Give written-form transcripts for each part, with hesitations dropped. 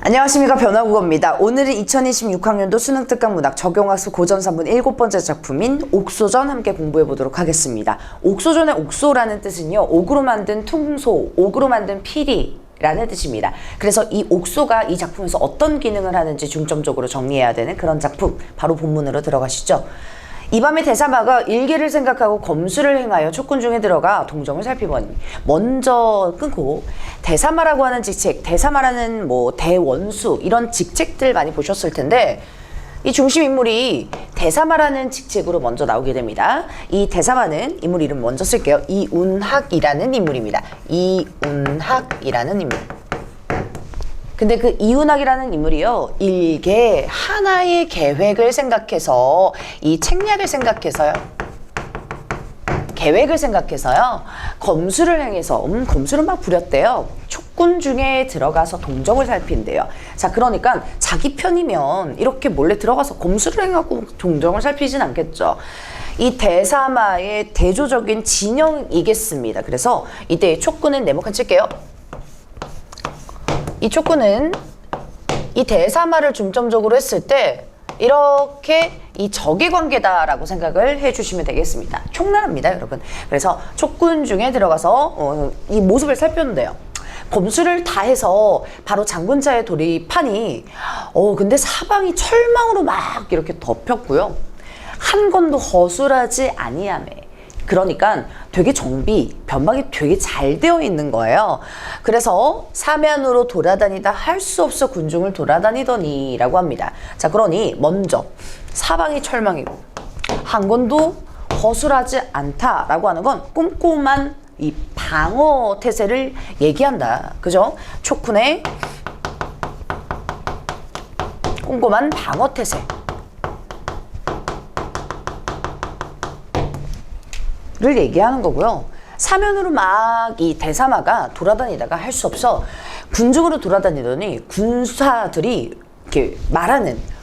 안녕하십니까, 변화국어입니다. 오늘은 2026학년도 수능특강 문학 적용학습 고전 3분 7번째 작품인 옥소전 함께 공부해 보도록 하겠습니다. 옥소전의 옥소라는 뜻은요, 옥으로 만든 퉁소, 옥으로 만든 피리 라는 뜻입니다. 그래서 이 옥소가 이 작품에서 어떤 기능을 하는지 중점적으로 정리해야 되는 그런 작품, 바로 본문으로 들어가시죠. 이 밤에 대사마가 일기를 생각하고 검수를 행하여 촉군 중에 들어가 동정을 살피보니, 먼저 끊고 대사마라고 하는 직책, 대사마라는 뭐 대원수 이런 직책들 많이 보셨을 텐데, 이 중심 인물이 대사마라는 직책으로 먼저 나오게 됩니다. 이 대사마는 인물 이름 먼저 쓸게요. 이운학이라는 인물입니다. 이운학이라는 인물. 근데 그 이운학이라는 인물이요, 일개 하나의 계획을 생각해서, 이 책략을 생각해서요, 계획을 생각해서요, 검수를 행해서, 검수를 막 부렸대요. 촉군 중에 들어가서 동정을 살핀대요. 자, 그러니까 자기 편이면 이렇게 몰래 들어가서 검수를 행하고 동정을 살피진 않겠죠. 이 대사마의 대조적인 진영이겠습니다. 그래서 이때 촉군은 네모칸 칠게요. 이 촉구는 이 대사마를 중점적으로 했을 때 이렇게 이 적의 관계다라고 생각을 해주시면 되겠습니다. 총나라입니다, 여러분. 그래서 촉군 중에 들어가서 이 모습을 살폈는데요. 검수를 다 해서 바로 장군차에 돌입하니 근데 사방이 철망으로 막 이렇게 덮였고요. 한 건도 허술하지 아니하매. 그러니까 되게 변방이 되게 잘 되어 있는 거예요. 그래서 사면으로 돌아다니다 할 수 없어 군중을 돌아다니더니 라고 합니다. 자, 그러니 먼저 사방이 철망이고 한 건도 허술하지 않다라고 하는 건 꼼꼼한 이 방어 태세를 얘기한다. 그죠? 촉군의 꼼꼼한 방어 태세 를 얘기하는 거고요. 사면으로 막 이 대사마가 돌아다니다가 할 수 없어 군중으로 돌아다니더니 군사들이 이렇게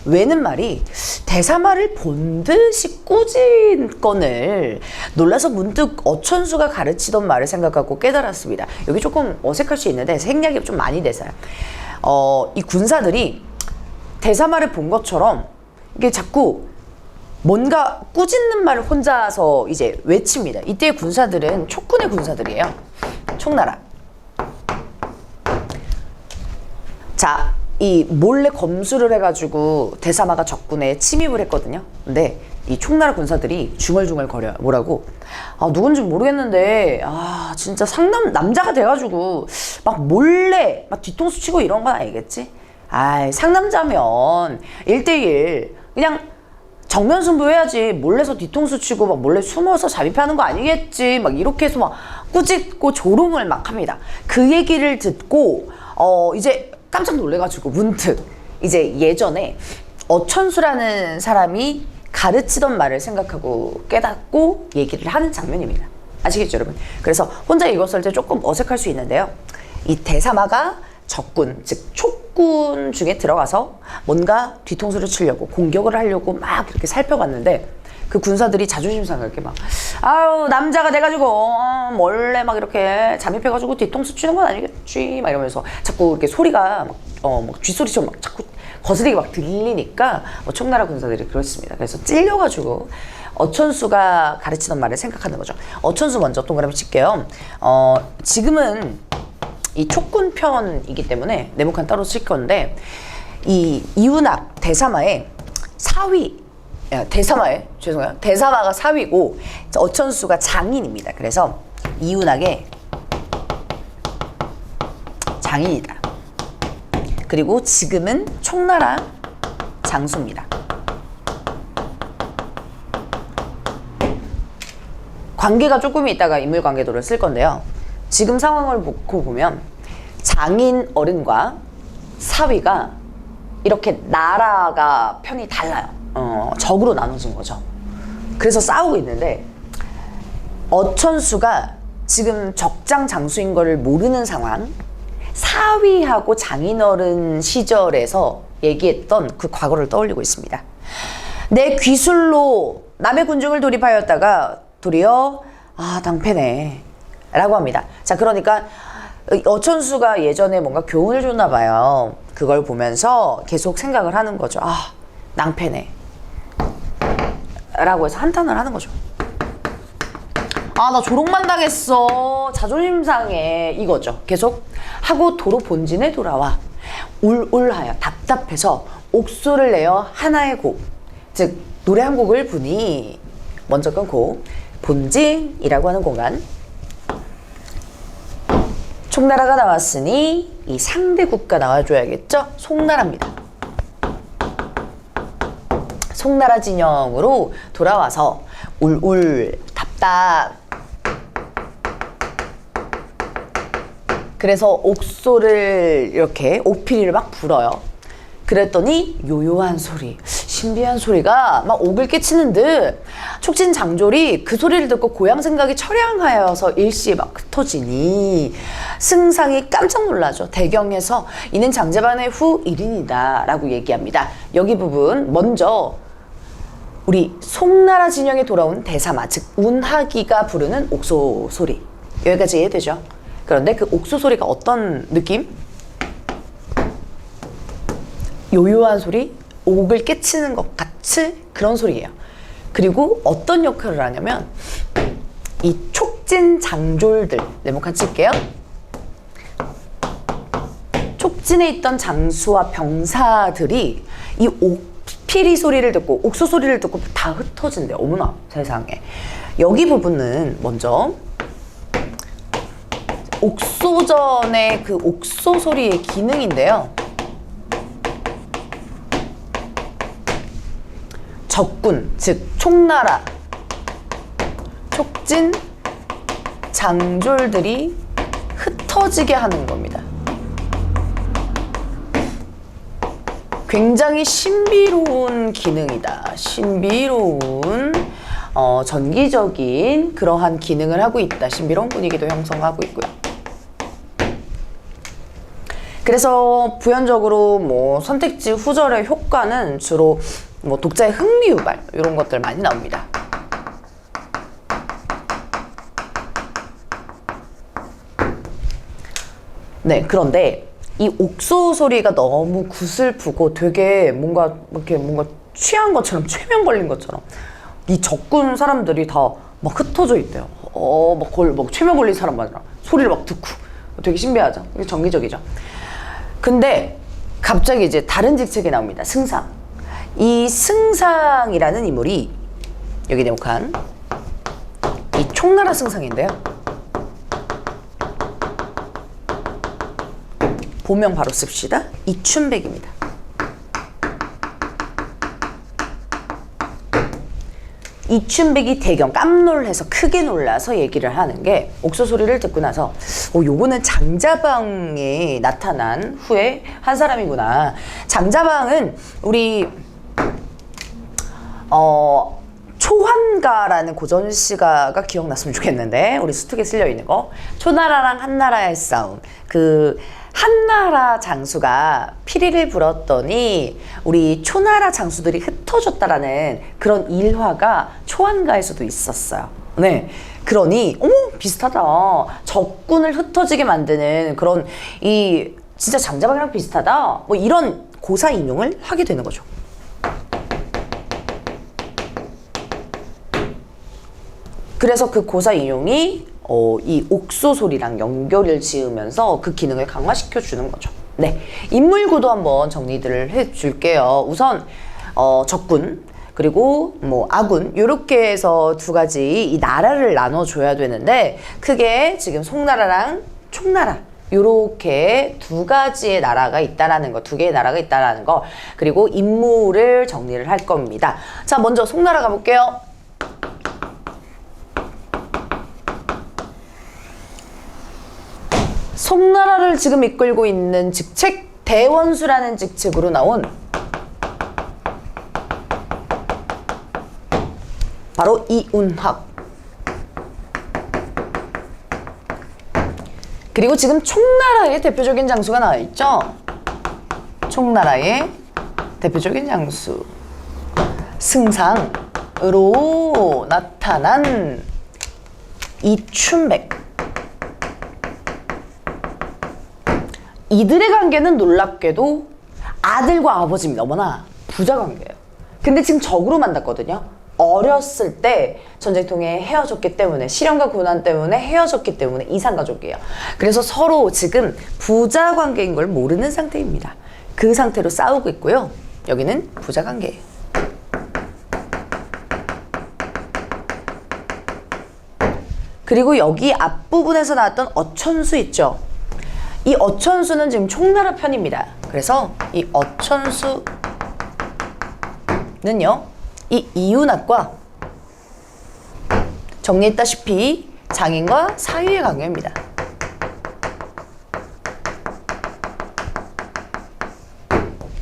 외는 말이 대사마를 본 듯이 꾸진 건을 놀라서 문득 어천수가 가르치던 말을 생각하고 깨달았습니다. 여기 조금 어색할 수 있는데 생략이 좀 많이 돼서요. 이 군사들이 대사마를 본 것처럼 이게 자꾸 뭔가 꾸짖는 말을 혼자서 이제 외칩니다. 이때의 군사들은 촉군의 군사들이에요. 총나라. 자, 이 몰래 검수를 해가지고 대사마가 적군에 침입을 했거든요. 근데 이 총나라 군사들이 중얼중얼 거려요. 뭐라고? 누군지 모르겠는데, 진짜 남자가 돼가지고 막 몰래 막 뒤통수 치고 이런 건 아니겠지? 상남자면 1대1 그냥 정면 승부해야지 몰래서 뒤통수 치고 막 몰래 숨어서 잠입하는 거 아니겠지, 막 이렇게 해서 막 꾸짖고 조롱을 막 합니다. 그 얘기를 듣고 이제 깜짝 놀래가지고 문득 이제 예전에 어천수라는 사람이 가르치던 말을 생각하고 깨닫고 얘기를 하는 장면입니다. 아시겠죠, 여러분? 그래서 혼자 읽었을 때 조금 어색할 수 있는데요, 이 대사마가 적군, 즉 촉군 중에 들어가서 뭔가 뒤통수를 치려고 공격을 하려고 막 이렇게 살펴봤는데, 그 군사들이 자존심 상하게 막 남자가 돼가지고 몰래 막 이렇게 잠입해가지고 뒤통수 치는 건 아니겠지 막 이러면서 자꾸 이렇게 소리가 막 쥐소리처럼 막 자꾸 거스리게 막 들리니까 총나라 군사들이 그렇습니다. 그래서 찔려가지고 어천수가 가르치던 말을 생각하는 거죠. 어천수 먼저 동그라미 칠게요. 지금은 이 촉군 편이기 때문에 네모칸 따로 칠 건데, 이 이운학 대사마의 대사마가 사위고 어천수가 장인입니다. 그래서 이운학의 장인이다. 그리고 지금은 총나라 장수입니다. 관계가 조금 있다가 인물관계도를 쓸 건데요. 지금 상황을 놓고 보면 장인 어른과 사위가 이렇게 나라가 편이 달라요. 적으로 나눠진 거죠. 그래서 싸우고 있는데 어천수가 지금 적장 장수인 거를 모르는 상황, 사위하고 장인어른 시절에서 얘기했던 그 과거를 떠올리고 있습니다. 내 귀술로 남의 군중을 돌입하였다가 도리어 낭패네 라고 합니다. 자, 그러니까 어천수가 예전에 뭔가 교훈을 줬나 봐요. 그걸 보면서 계속 생각을 하는 거죠. 아, 낭패네 라고 해서 한탄을 하는 거죠. 아, 나 조롱만 당했어, 자존심 상해, 이거죠. 계속 하고 도로 본진에 돌아와 울울하여 답답해서 옥소를 내어 하나의 곡, 즉 노래 한 곡을 부니 먼저 끊고 본진이라고 하는 공간, 총나라가 나왔으니 이 상대국가 나와줘야겠죠? 송나라입니다. 송나라 진영으로 돌아와서 울울 답답, 그래서 옥소를 이렇게 옥피리를 막 불어요. 그랬더니 요요한 소리, 신비한 소리가 막 옥을 끼치는 듯 촉진장졸이 그 소리를 듣고 고향 생각이 처량하여서 일시에 막 흩어지니 승상이 깜짝 놀라죠. 대경에서 이는 장자반의 후 일인이다 라고 얘기합니다. 여기 부분 먼저 우리 송나라 진영에 돌아온 대사마, 즉 운하기가 부르는 옥소 소리, 여기까지 이해되죠? 그런데 그 옥소 소리가 어떤 느낌? 요요한 소리, 옥을 깨치는 것 같이 그런 소리예요. 그리고 어떤 역할을 하냐면 이 촉진장졸들, 네모칸 칠게요. 촉진에 있던 장수와 병사들이 이 옥피리 소리를 듣고 옥소 소리를 듣고 다 흩어진대요. 어머나 세상에. 여기 부분은 먼저 옥소전의 그 옥소 소리의 기능인데요. 적군, 즉 총나라, 촉진, 장졸들이 흩어지게 하는 겁니다. 굉장히 신비로운 기능이다. 신비로운 전기적인 그러한 기능을 하고 있다. 신비로운 분위기도 형성하고 있고요. 그래서 부연적으로 뭐 선택지 후절의 효과는 주로 뭐 독자의 흥미 유발 이런 것들 많이 나옵니다. 네, 그런데 이 옥소 소리가 너무 구슬프고 되게 뭔가 이렇게 뭔가 취한 것처럼 최면 걸린 것처럼 이 적군 사람들이 다 막 흩어져 있대요. 막 최면 걸린 사람 맞아. 소리를 막 듣고 되게 신비하죠. 정기적이죠. 근데 갑자기 이제 다른 직책이 나옵니다. 승상. 이 승상이라는 인물이 여기 네모칸 이 총나라 승상인데요. 본명 바로 씁시다. 이춘백입니다. 이춘백이 대경 깜놀해서 크게 놀라서 얘기를 하는 게 옥소 소리를 듣고 나서 요거는 장자방에 나타난 후에 한 사람이구나. 장자방은 우리 초환가라는 고전시가가 기억났으면 좋겠는데 우리 수특에 실려 있는 거 초나라랑 한나라의 싸움, 그 한나라 장수가 피리를 불었더니 우리 초나라 장수들이 흩어졌다라는 그런 일화가 초환가에서도 있었어요. 네, 그러니 비슷하다. 적군을 흩어지게 만드는 그런 이 진짜 장자방이랑 비슷하다. 뭐 이런 고사 인용을 하게 되는 거죠. 그래서 그 고사 인용이 이 옥소 소리랑 연결을 지으면서 그 기능을 강화시켜 주는 거죠. 네, 인물구도 한번 정리들을 해줄게요. 우선 적군 그리고 뭐 아군 이렇게 해서 두 가지 이 나라를 나눠줘야 되는데 크게 지금 송나라랑 총나라 요렇게 두 가지의 나라가 있다라는 거, 두 개의 나라가 있다라는 거, 그리고 인물을 정리를 할 겁니다. 자, 먼저 송나라 가볼게요. 송나라를 지금 이끌고 있는 직책 대원수라는 직책으로 나온 바로 이운학. 그리고 지금 총나라의 대표적인 장수가 나와 있죠. 총나라의 대표적인 장수 승상으로 나타난 이춘백. 이들의 관계는 놀랍게도 아들과 아버지입니다. 어머나 부자관계예요. 근데 지금 적으로 만났거든요. 어렸을 때 전쟁통에 헤어졌기 때문에, 시련과 고난 때문에 헤어졌기 때문에 이산가족이에요. 그래서 서로 지금 부자관계인 걸 모르는 상태입니다. 그 상태로 싸우고 있고요. 여기는 부자관계예요. 그리고 여기 앞부분에서 나왔던 어천수 있죠. 이 어천수는 지금 총나라 편입니다. 그래서 이 어천수는요, 이 이윤학과 정리했다시피 장인과 사위의 관계입니다.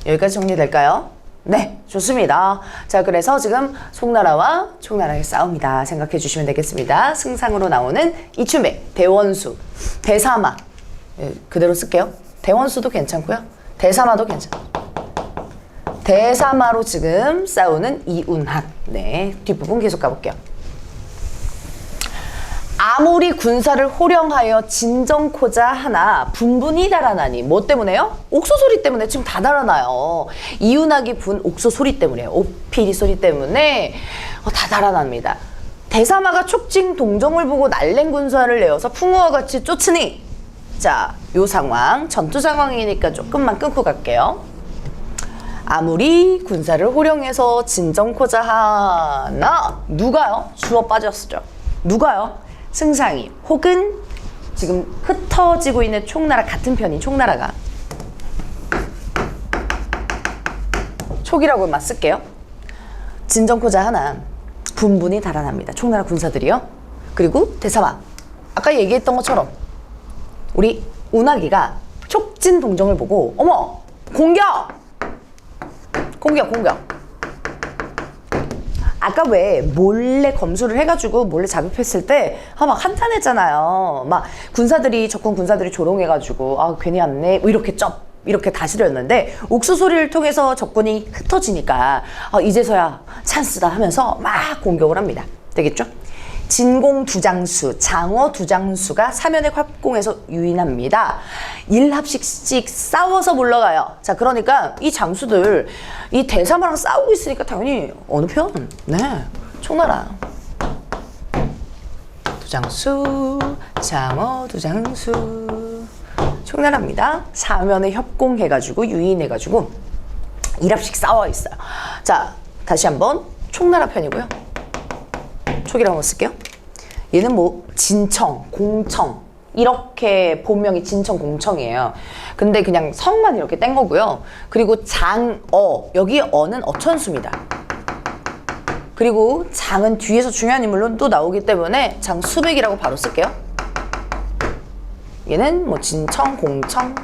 여기까지 정리될까요? 네, 좋습니다. 자, 그래서 지금 송나라와 총나라의 싸움이다 생각해 주시면 되겠습니다. 승상으로 나오는 이춘배, 대원수, 대사마, 그대로 쓸게요. 대원수도 괜찮고요. 대사마도 괜찮아요. 대사마로 지금 싸우는 이운학. 네, 뒷부분 계속 가볼게요. 아무리 군사를 호령하여 진정코자 하나 분분히 달아나니. 뭐 때문에요? 옥소 소리 때문에 지금 다 달아나요. 이운학이 분 옥소 소리 때문에요. 오피리 소리 때문에 다 달아납니다. 대사마가 촉진 동정을 보고 날랜 군사를 내어서 풍어와 같이 쫓으니. 자, 요 상황, 전투 상황이니까 조금만 끊고 갈게요. 아무리 군사를 호령해서 진정코자 하나. 누가요? 주워 빠졌죠. 누가요? 승상이, 혹은 지금 흩어지고 있는 총나라, 같은 편인 총나라가, 촉이라고만 쓸게요. 진정코자 하나 분분히 달아납니다. 총나라 군사들이요. 그리고 대사마, 아까 얘기했던 것처럼 우리 운하기가 촉진 동정을 보고, 어머, 공격! 아까 왜 몰래 검수를 해가지고 몰래 잠입했을 때 막 한탄했잖아요. 막 군사들이, 적군 군사들이 조롱해가지고 아 괜히 왔네 뭐 이렇게 다스렸는데, 옥수 소리를 통해서 적군이 흩어지니까 이제서야 찬스다 하면서 막 공격을 합니다. 되겠죠? 진공 두장수, 장어 두장수가 사면의 합공에서 유인합니다. 1합씩씩 싸워서 물러가요. 자, 그러니까 이 장수들, 이 대사마랑 싸우고 있으니까 당연히 어느 편? 네, 총나라. 두장수, 장어 두장수, 총나라입니다. 사면에 협공해가지고 유인해가지고 1합씩 싸워 있어요. 자, 다시 한번 총나라 편이고요. 촉이라고 한번 쓸게요. 얘는 뭐 진청, 공청, 이렇게 본명이 진청, 공청이에요. 근데 그냥 성만 이렇게 뗀 거고요. 그리고 장어, 여기 어는 어천수입니다. 그리고 장은 뒤에서 중요한 인물로 또 나오기 때문에 장수백이라고 바로 쓸게요. 얘는 뭐 진청, 공청,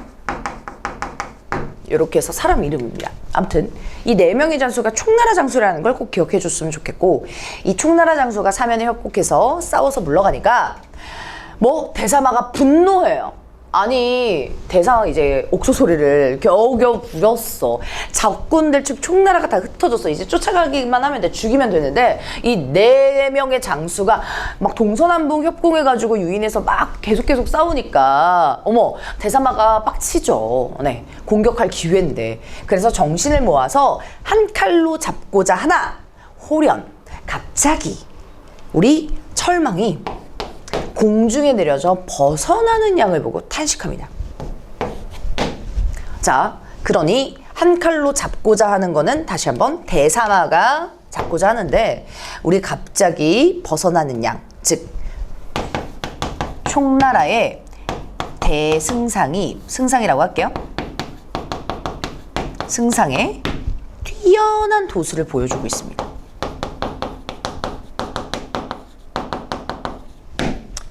이렇게 해서 사람 이름입니다. 아무튼 이 4명의 장수가 총나라 장수라는 걸 꼭 기억해 줬으면 좋겠고, 이 총나라 장수가 사면에 협곡해서 싸워서 물러가니까 뭐 대사마가 분노해요. 아니, 대사마가 이제 옥소 소리를 겨우겨우 부렸어. 적군들 즉 총나라가 다 흩어졌어. 이제 쫓아가기만 하면 돼. 죽이면 되는데 이 4명의 장수가 막 동서남북 협공해가지고 유인해서 막 계속 싸우니까 어머, 대사마가 빡치죠. 네, 공격할 기회인데. 그래서 정신을 모아서 한 칼로 잡고자 하나 호련, 갑자기 우리 철망이 공중에 내려져 벗어나는 양을 보고 탄식합니다. 자, 그러니 한 칼로 잡고자 하는 거는 다시 한번 대사마가 잡고자 하는데, 우리 갑자기 벗어나는 양, 즉 총나라의 대승상이, 승상이라고 할게요. 승상의 뛰어난 도수를 보여주고 있습니다.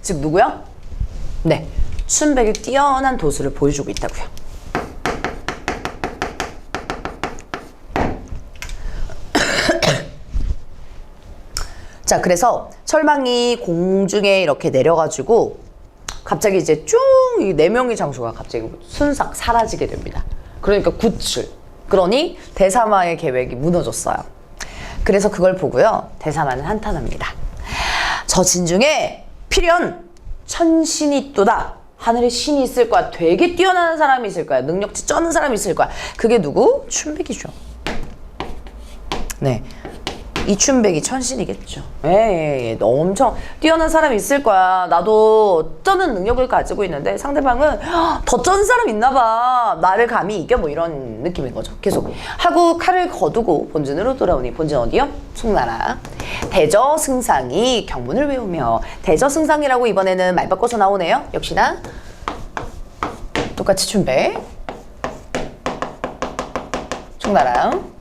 즉 누구요? 네, 춘백의 뛰어난 도수를 보여주고 있다고요. 자, 그래서 철망이 공중에 이렇게 내려가지고 갑자기 이제 쭉 이 4명의 장수가 갑자기 순삭 사라지게 됩니다. 그러니까 구출. 그러니 대사마의 계획이 무너졌어요. 그래서 그걸 보고요, 대사마는 한탄합니다. 저 진중에 필연 천신이 또다. 하늘에 신이 있을 거야. 되게 뛰어난 사람이 있을 거야. 능력치 쩌는 사람이 있을 거야. 그게 누구? 춘백이죠. 네. 이춘백이 천신이겠죠. 예. 엄청 뛰어난 사람이 있을 거야. 나도 쩌는 능력을 가지고 있는데 상대방은 더 쩌는 사람 있나 봐. 나를 감히 이겨 뭐 이런 느낌인 거죠. 계속 하고 칼을 거두고 본진으로 돌아오니 본진 어디요? 송나라. 대저승상이 경문을 외우며 대저승상이라고 이번에는 말 바꿔서 나오네요. 역시나 똑같이 춘백. 송나라.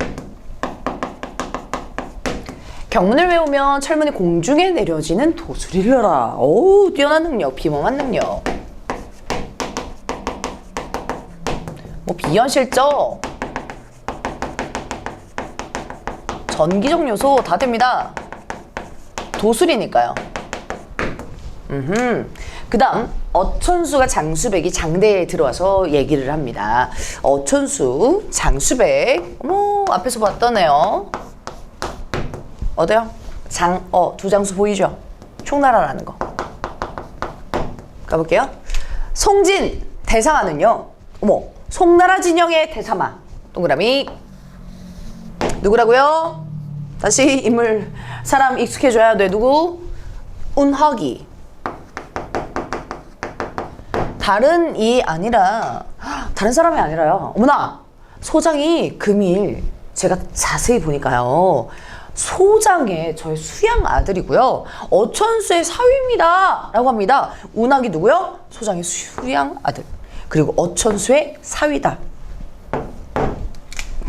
경문을 외우면 철문이 공중에 내려지는 도술이려라. 오, 뛰어난 능력, 비범한 능력. 뭐 비현실적, 전기적 요소 다 됩니다. 도술이니까요. 그 다음 어천수가 장수백이 장대에 들어와서 얘기를 합니다. 어천수, 장수백. 어머, 앞에서 봤다네요. 어때요? 두 장수 보이죠? 총나라라는 거. 가볼게요. 송진, 대상하는요. 어머, 송나라 진영의 대사마. 동그라미. 누구라고요? 다시 인물, 사람 익숙해져야 돼. 누구? 운하기. 다른 사람이 아니라요. 어머나! 소장이 금일, 제가 자세히 보니까요. 소장의 저의 수양 아들이고요. 어천수의 사위입니다. 라고 합니다. 운하기 누구요? 소장의 수양 아들. 그리고 어천수의 사위다.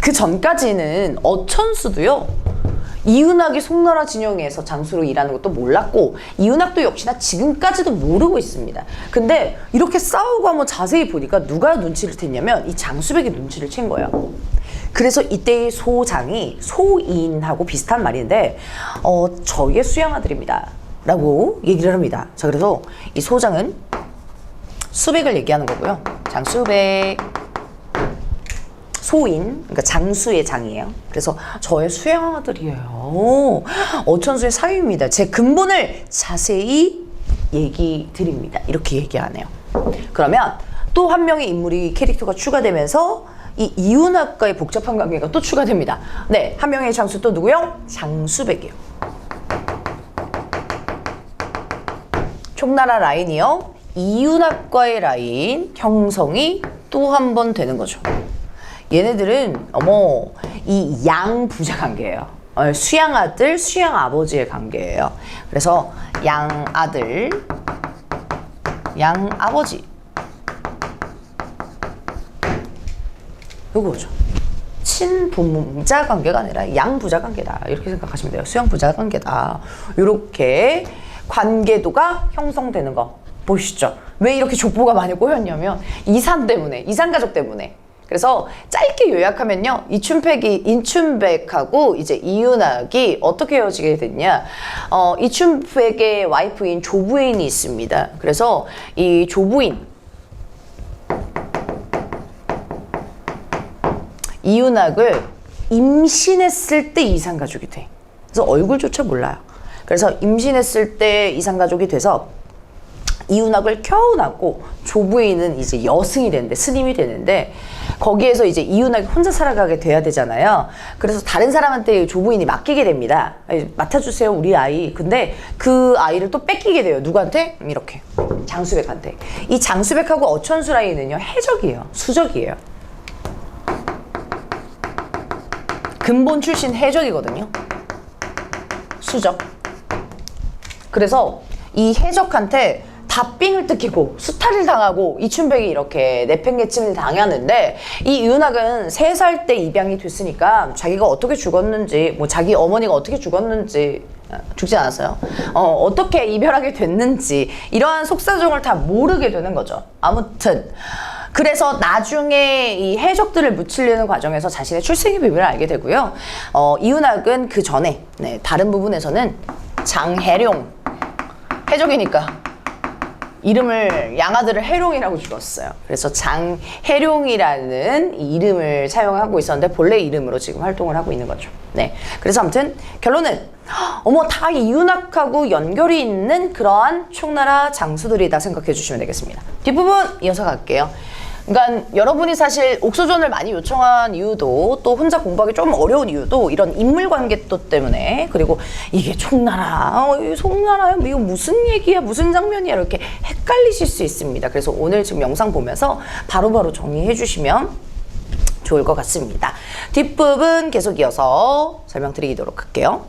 그 전까지는 어천수도요. 이은학이 송나라 진영에서 장수로 일하는 것도 몰랐고 이은학도 역시나 지금까지도 모르고 있습니다. 근데 이렇게 싸우고 한번 자세히 보니까 누가 눈치를 챘냐면 이 장수백이 눈치를 챈 거예요. 그래서 이때의 소장이 소인하고 비슷한 말인데 저희의 수양아들입니다 라고 얘기를 합니다. 자, 그래서 이 소장은 수백을 얘기하는 거고요. 장수백, 소인, 그러니까 장수의 장이에요. 그래서 저의 수양아들이에요. 어천수의 사위입니다. 제 근본을 자세히 얘기 드립니다. 이렇게 얘기하네요. 그러면 또 한 명의 인물이 캐릭터가 추가되면서 이 이윤학과의 복잡한 관계가 또 추가됩니다. 네, 한 명의 장수 또 누구요? 장수백이요. 총나라 라인이요. 이윤학과의 라인 형성이 또 한 번 되는 거죠. 얘네들은 이 양부자 관계예요. 수양아들, 수양아버지의 관계예요. 그래서 양아들, 양아버지. 요거죠. 친부자 관계가 아니라 양부자 관계다. 이렇게 생각하시면 돼요. 수양부자 관계다. 이렇게 관계도가 형성되는 거 보시죠. 왜 이렇게 족보가 많이 꼬였냐면 이산 때문에, 이산가족 때문에. 그래서 짧게 요약하면요. 인춘백하고 이제 이윤학이 어떻게 헤어지게 됐냐. 이춘백의 와이프인 조부인이 있습니다. 그래서 이 조부인, 이윤학을 임신했을 때 이산가족이 돼. 그래서 얼굴조차 몰라요. 그래서 임신했을 때 이산가족이 돼서 이윤학을 겨우 낳고 조부인은 이제 여승이 되는데, 스님이 되는데 거기에서 이제 이윤학이 혼자 살아가게 돼야 되잖아요. 그래서 다른 사람한테 조부인이 맡기게 됩니다. 맡아주세요 우리 아이. 근데 그 아이를 또 뺏기게 돼요. 누구한테? 이렇게 장수백한테. 이 장수백하고 어천수 라인은요 해적이에요. 수적이에요. 근본 출신 해적이거든요. 수적. 그래서 이 해적한테 다 삥을 뜯기고 수탈을 당하고 이춘백이 이렇게 내팽개침을 당하는데 이 이윤학은 3살 때 입양이 됐으니까 자기가 어떻게 죽었는지, 뭐 자기 어머니가 어떻게 죽었는지, 죽지 않았어요. 어떻게 이별하게 됐는지 이러한 속사정을 다 모르게 되는 거죠. 아무튼 그래서 나중에 이 해적들을 묻히려는 과정에서 자신의 출생의 비밀을 알게 되고요. 이윤학은 그 전에 다른 부분에서는 장해룡, 해적이니까 이름을 양아들을 해룡이라고 줄였어요. 그래서 장해룡이라는 이름을 사용하고 있었는데 본래 이름으로 지금 활동을 하고 있는 거죠. 네. 그래서 아무튼 결론은 어머 다 이윤학하고 연결이 있는 그러한 총나라 장수들이다 생각해 주시면 되겠습니다. 뒷부분 이어서 갈게요. 그러니까 여러분이 사실 옥소존을 많이 요청한 이유도 또 혼자 공부하기 좀 어려운 이유도 이런 인물관계 또 때문에 그리고 이게 총나라, 송나라 이거 무슨 얘기야 무슨 장면이야 이렇게 헷갈리실 수 있습니다. 그래서 오늘 지금 영상 보면서 바로바로 정리해 주시면 좋을 것 같습니다. 뒷부분 계속 이어서 설명드리도록 할게요.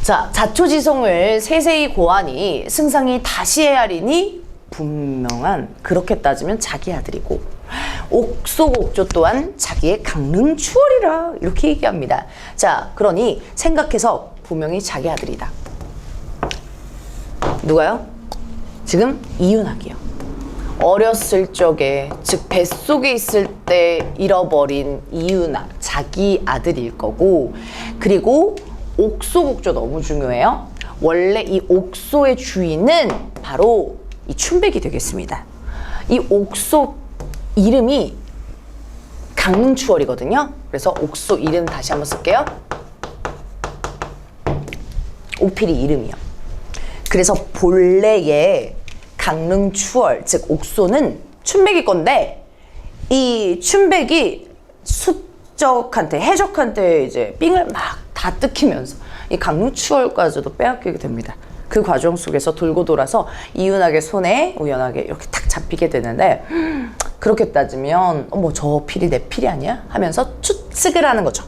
자, 자초지송을 세세히 고하니 승상이 다시 헤아리니 분명한 그렇게 따지면 자기 아들이고 옥소옥조 또한 자기의 강릉 추월이라 이렇게 얘기합니다. 자, 그러니 생각해서 분명히 자기 아들이다. 누가요? 지금 이윤학이요. 어렸을 적에 즉 뱃속에 있을 때 잃어버린 이윤학 자기 아들일 거고 그리고 옥소옥조 너무 중요해요. 원래 이 옥소의 주인은 바로 이 춘백이 되겠습니다. 이 옥소 이름이 강릉추월이거든요. 그래서 옥소 이름 다시 한번 쓸게요. 오필이 이름이요. 그래서 본래의 강릉추월 즉 옥소는 춘백이 건데 이 춘백이 숙적한테 해적한테 이제 삥을 막 다 뜯기면서 이 강릉추월까지도 빼앗기게 됩니다. 그 과정 속에서 돌고 돌아서 이윤학의 손에 우연하게 이렇게 탁 잡히게 되는데 그렇게 따지면 어머 저 필이 내 필이 아니야? 하면서 추측을 하는 거죠.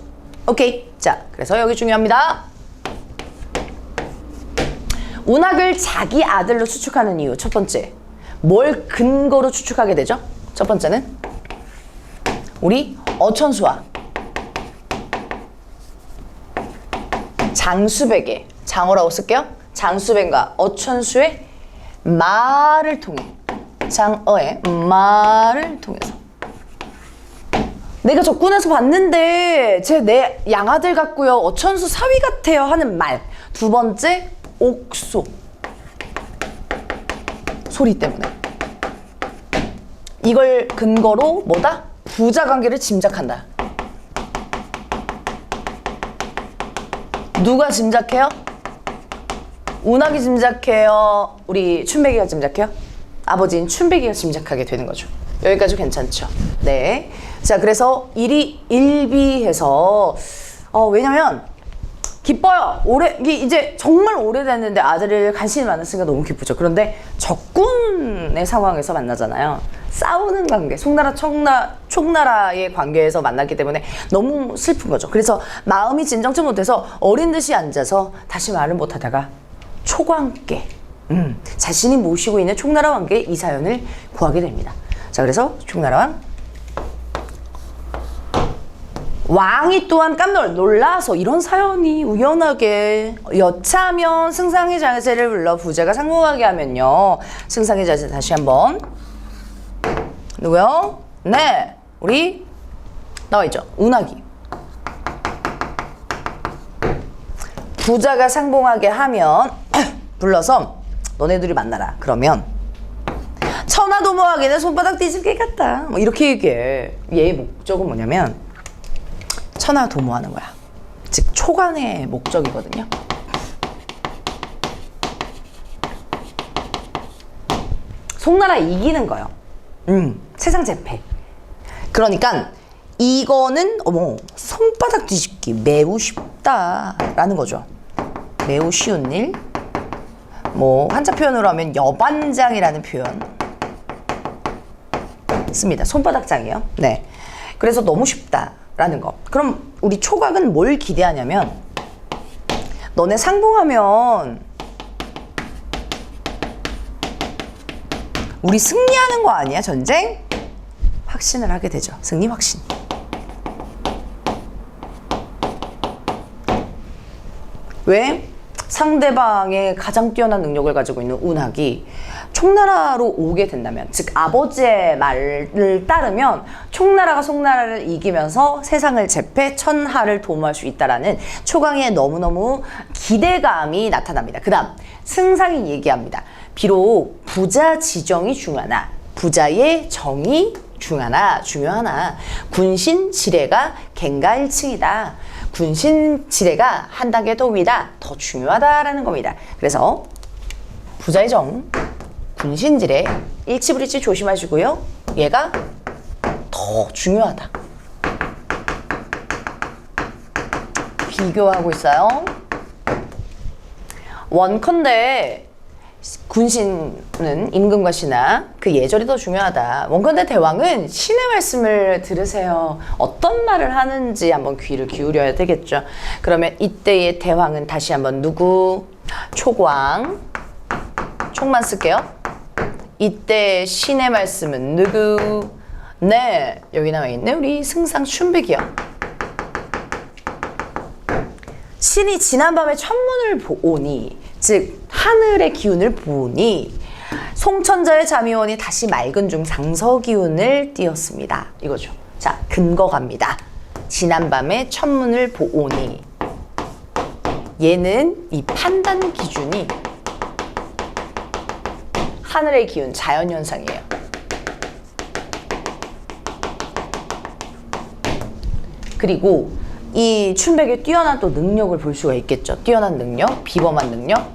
오케이. 자, 그래서 여기 중요합니다. 운학을 자기 아들로 추측하는 이유 첫 번째 뭘 근거로 추측하게 되죠? 첫 번째는 우리 어천수와 장수백의 장어라고 쓸게요. 장수백과 어천수의 말을 통해 장어의 말을 통해서 내가 적군에서 봤는데 제 내 양아들 같고요 어천수 사위 같아요 하는 말. 두 번째 옥소 소리 때문에 이걸 근거로 뭐다? 부자관계를 짐작한다. 누가 짐작해요? 운학이 짐작해요? 우리 춘백이가 짐작해요? 아버지인 춘백이가 짐작하게 되는 거죠. 여기까지 괜찮죠? 네. 자, 그래서 일이 일비해서 왜냐면 기뻐요. 이제 정말 오래됐는데 아들을 간신히 만났으니까 너무 기쁘죠. 그런데 적군의 상황에서 만나잖아요. 싸우는 관계, 총나라의 관계에서 만났기 때문에 너무 슬픈 거죠. 그래서 마음이 진정치 못해서 어린 듯이 앉아서 다시 말을 못하다가 초광께 자신이 모시고 있는 총나라 왕께 이 사연을 구하게 됩니다. 자, 그래서 총나라 왕이 또한 깜놀 놀라서 이런 사연이 우연하게 여차하면 승상의 자세를 불러 부자가 상봉하게 하면요. 승상의 자세 다시 한번 누구요? 네, 우리 나와있죠. 운학이 부자가 상봉하게 하면 불러서 너네들이 만나라. 그러면 천하도모하기는 손바닥 뒤질 게 같다. 뭐 이렇게 얘기해. 얘의 목적은 뭐냐면 천하도모하는 거야. 즉 초관의 목적이거든요. 송나라 이기는 거예요. 세상 재패. 그러니까 이거는 어머 손바닥 뒤집기 매우 쉽다라는 거죠. 매우 쉬운 일. 뭐 한자 표현으로 하면 여반장이라는 표현 씁니다. 손바닥장이요. 네. 그래서 너무 쉽다라는 거. 그럼 우리 초각은 뭘 기대하냐면 너네 상봉하면 우리 승리하는 거 아니야 전쟁? 확신을 하게 되죠. 승리 확신. 왜? 상대방의 가장 뛰어난 능력을 가지고 있는 운학이 총나라로 오게 된다면, 즉 아버지의 말을 따르면 총나라가 송나라를 이기면서 세상을 제패 천하를 도모할 수 있다라는 초강의 너무너무 기대감이 나타납니다. 그 다음 승상이 얘기합니다. 비록 부자 지정이 중하나 부자의 정이 중요하나 군신 지례가 갱가일층이다. 군신 지례가 한 단계 더 위다. 더 중요하다라는 겁니다. 그래서 부자의 정, 군신 지례 일치불일치 조심하시고요. 얘가 더 중요하다. 비교하고 있어요. 원컨대 군신은 임금과 신하 그 예절이 더 중요하다. 원컨대 대왕은 신의 말씀을 들으세요. 어떤 말을 하는지 한번 귀를 기울여야 되겠죠. 그러면 이때의 대왕은 다시 한번 누구? 초광. 촉만 쓸게요. 이때 신의 말씀은 누구? 네, 여기 나와 있는 우리 승상 춘백이요. 신이 지난밤에 천문을 보오니, 즉 하늘의 기운을 보니 송천자의 자미원이 다시 맑은 중 상서 기운을 띄었습니다. 이거죠. 자, 근거 갑니다. 지난밤에 천문을 보오니, 얘는 이 판단 기준이 하늘의 기운, 자연현상이에요. 그리고 이 춘백의 뛰어난 또 능력을 볼 수가 있겠죠. 뛰어난 능력, 비범한 능력.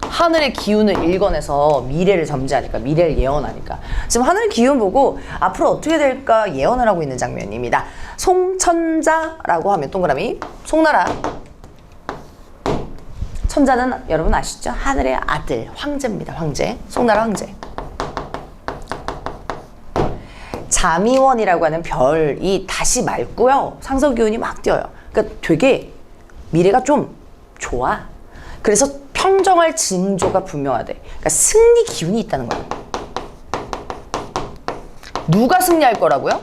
하늘의 기운을 읽어내서 미래를 점지하니까, 미래를 예언하니까. 지금 하늘의 기운 보고 앞으로 어떻게 될까 예언을 하고 있는 장면입니다. 송천자라고 하면 동그라미, 송나라. 천자는 여러분 아시죠? 하늘의 아들, 황제입니다. 황제. 송나라 황제. 자미원이라고 하는 별이 다시 맑고요. 상서기운이 막 뛰어요. 그러니까 되게 미래가 좀 좋아. 그래서 평정할 징조가 분명하대. 그러니까 승리 기운이 있다는 거야. 누가 승리할 거라고요?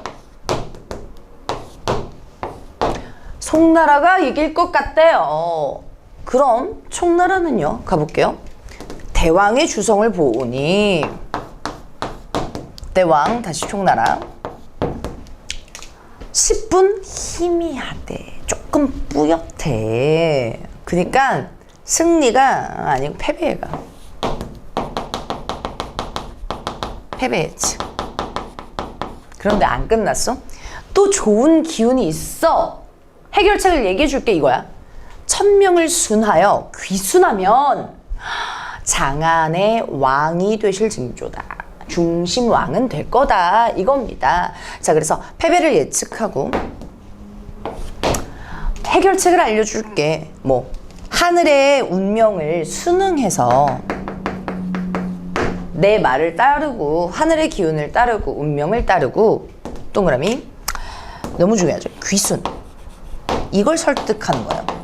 송나라가 이길 것 같대요. 그럼 총나라는요? 가볼게요. 대왕의 주성을 보오니, 대왕 다시 총나라 10분 희미하대. 조금 뿌옇대. 그러니까 승리가 아니고 패배가. 패배했지. 그런데 안 끝났어? 또 좋은 기운이 있어. 해결책을 얘기해 줄게 이거야. 천명을 순하여 귀순하면 장안의 왕이 되실 징조다. 중심 왕은 될 거다. 이겁니다. 자, 그래서 패배를 예측하고 해결책을 알려줄게. 뭐 하늘의 운명을 순응해서 내 말을 따르고 하늘의 기운을 따르고 운명을 따르고 동그라미 너무 중요하죠. 귀순. 이걸 설득하는 거예요.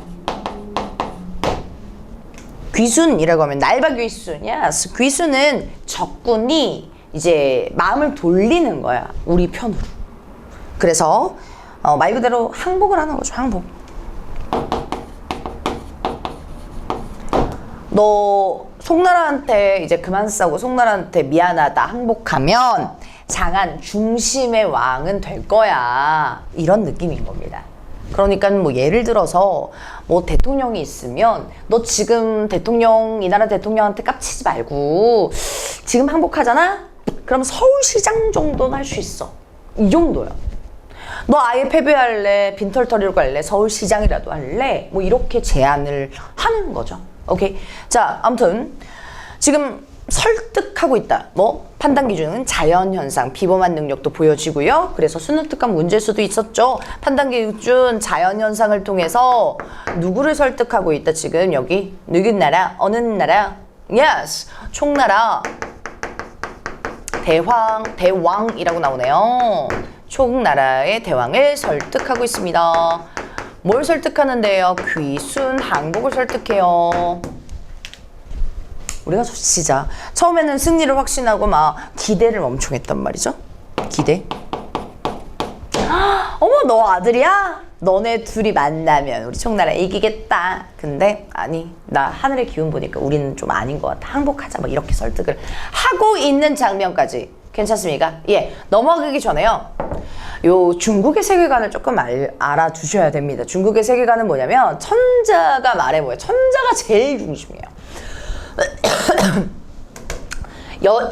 귀순이라고 하면 날박귀순이야. 귀순은 적군이 이제 마음을 돌리는 거야. 우리 편으로. 그래서 말 그대로 항복을 하는 거죠. 항복. 너 송나라한테 이제 그만 싸고 송나라한테 미안하다 항복하면 장안 중심의 왕은 될 거야. 이런 느낌인 겁니다. 그러니까 뭐 예를 들어서 뭐 대통령이 있으면 너 지금 대통령, 이 나라 대통령한테 깝치지 말고 지금 항복하잖아? 그럼 서울시장 정도는 할 수 있어. 이 정도야. 너 아예 패배할래? 빈털터리로 갈래? 서울시장이라도 할래? 뭐 이렇게 제안을 하는 거죠. 오케이? 자, 아무튼 지금 설득하고 있다. 뭐 판단 기준은 자연현상, 비범한 능력도 보여지고요. 그래서 수능특강 문제일 수도 있었죠. 판단 기준, 자연현상을 통해서 누구를 설득하고 있다. 지금 여기 누구 나라? 어느 나라? Yes! 총나라 대왕이라고 나오네요. 총나라의 대왕을 설득하고 있습니다. 뭘 설득하는데요? 귀순, 항복을 설득해요. 우리가 진짜 처음에는 승리를 확신하고 막 기대를 엄청 했단 말이죠. 기대. 어머, 너 아들이야? 너네 둘이 만나면 우리 총나라 이기겠다. 근데 아니, 나 하늘의 기운 보니까 우리는 좀 아닌 것 같아. 항복하자. 막 이렇게 설득을 하고 있는 장면까지 괜찮습니까? 예, 넘어가기 전에요. 요 중국의 세계관을 조금 알아두셔야 됩니다. 중국의 세계관은 뭐냐면 천자가 말해 뭐예요? 천자가 제일 중심이에요.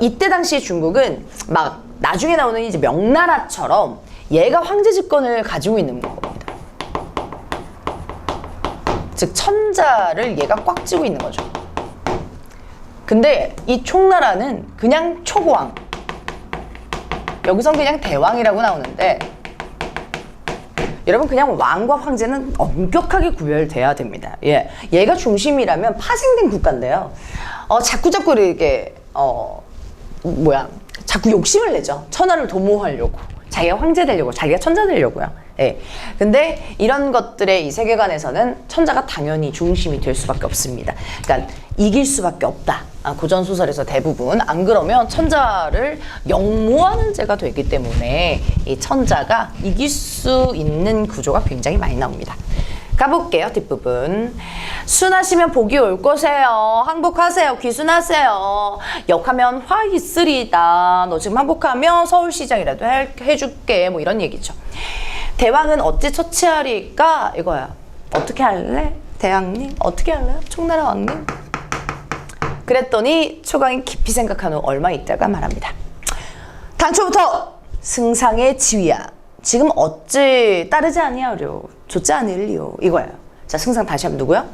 이때 당시 중국은 막 나중에 나오는 이제 명나라처럼 얘가 황제 집권을 가지고 있는 겁니다. 즉 천자를 얘가 꽉 쥐고 있는 거죠. 근데 이 총나라는 그냥 초고왕, 여기선 그냥 대왕이라고 나오는데 여러분 그냥 왕과 황제는 엄격하게 구별돼야 됩니다. 예, 얘가 중심이라면 파생된 국가인데요. 자꾸 이렇게 자꾸 욕심을 내죠. 천하를 도모하려고, 자기가 황제 되려고, 자기가 천자 되려고요. 예. 근데 이런 것들의 이 세계관에서는 천자가 당연히 중심이 될 수밖에 없습니다. 그러니까 이길 수밖에 없다. 고전 소설에서 대부분. 안 그러면 천자를 역모하는 죄가 되기 때문에 이 천자가 이길 수 있는 구조가 굉장히 많이 나옵니다. 가볼게요. 뒷부분. 순하시면 복이 올 거세요. 항복하세요. 귀순하세요. 역하면 화 있으리다. 너 지금 항복하면 서울시장이라도 해줄게. 뭐 이런 얘기죠. 대왕은 어찌 처치하리까? 이거야. 어떻게 할래? 대왕님? 어떻게 할래요? 총나라 왕님? 그랬더니 초강이 깊이 생각한 후 얼마 있다가 말합니다. 당초부터 승상의 지위야. 지금 어찌 따르지 아니하려. 좋지 않으리요. 이거예요. 자, 승상 다시 한번 누구야?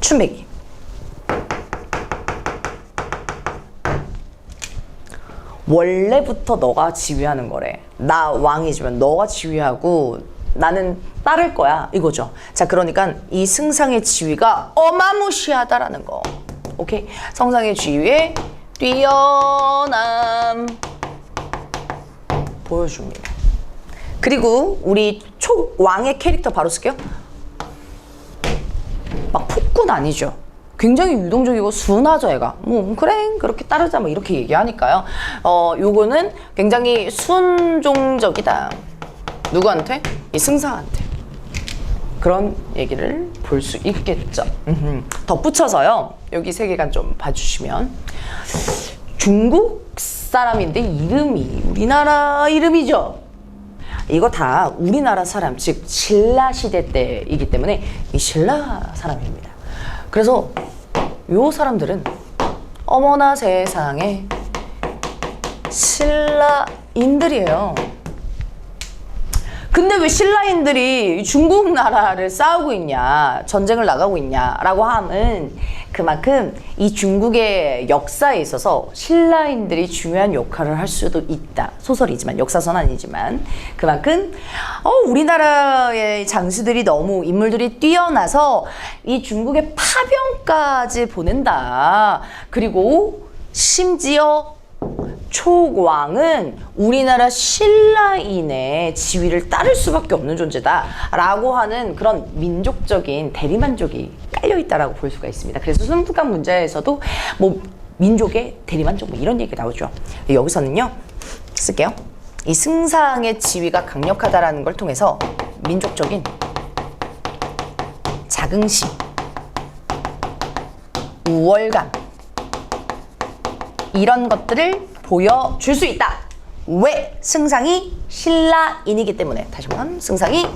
춘배기. 원래부터 너가 지휘하는 거래. 나 왕이지만 너가 지휘하고 나는 따를 거야. 이거죠. 자, 그러니까 이 승상의 지위가 어마무시하다라는 거. 오케이? 성상의 지위에 뛰어남 보여줍니다. 그리고 우리 촉왕의 캐릭터 바로 쓸게요. 막 폭군 아니죠. 굉장히 유동적이고 순하죠, 얘가. 그래, 그렇게 따르자, 뭐, 이렇게 얘기하니까요. 요거는 굉장히 순종적이다. 누구한테? 이 승상한테. 그런 얘기를 볼 수 있겠죠. 덧붙여서요, 여기 세계관 좀 봐주시면. 중국 사람인데 이름이 우리나라 이름이죠. 이거 다 우리나라 사람, 즉, 신라 시대 때이기 때문에 이 신라 사람입니다. 그래서 요 사람들은 어머나 세상에 신라인들이에요. 근데 왜 신라인들이 중국 나라를 싸우고 있냐, 전쟁을 나가고 있냐라고 하면 그만큼 이 중국의 역사에 있어서 신라인들이 중요한 역할을 할 수도 있다. 소설이지만, 역사서는 아니지만 그만큼 우리나라의 장수들이 너무 인물들이 뛰어나서 이 중국의 파병까지 보낸다. 그리고 심지어 촉왕은 우리나라 신라인의 지위를 따를 수밖에 없는 존재다 라고 하는 그런 민족적인 대리만족이 깔려있다라고 볼 수가 있습니다. 그래서 순부각 문제에서도 뭐 민족의 대리만족 뭐 이런 얘기가 나오죠. 여기서는요, 쓸게요. 이 승상의 지위가 강력하다라는 걸 통해서 민족적인 자긍심, 우월감, 이런 것들을 보여줄 수 있다. 왜? 승상이 신라인이기 때문에. 다시 한번, 승상이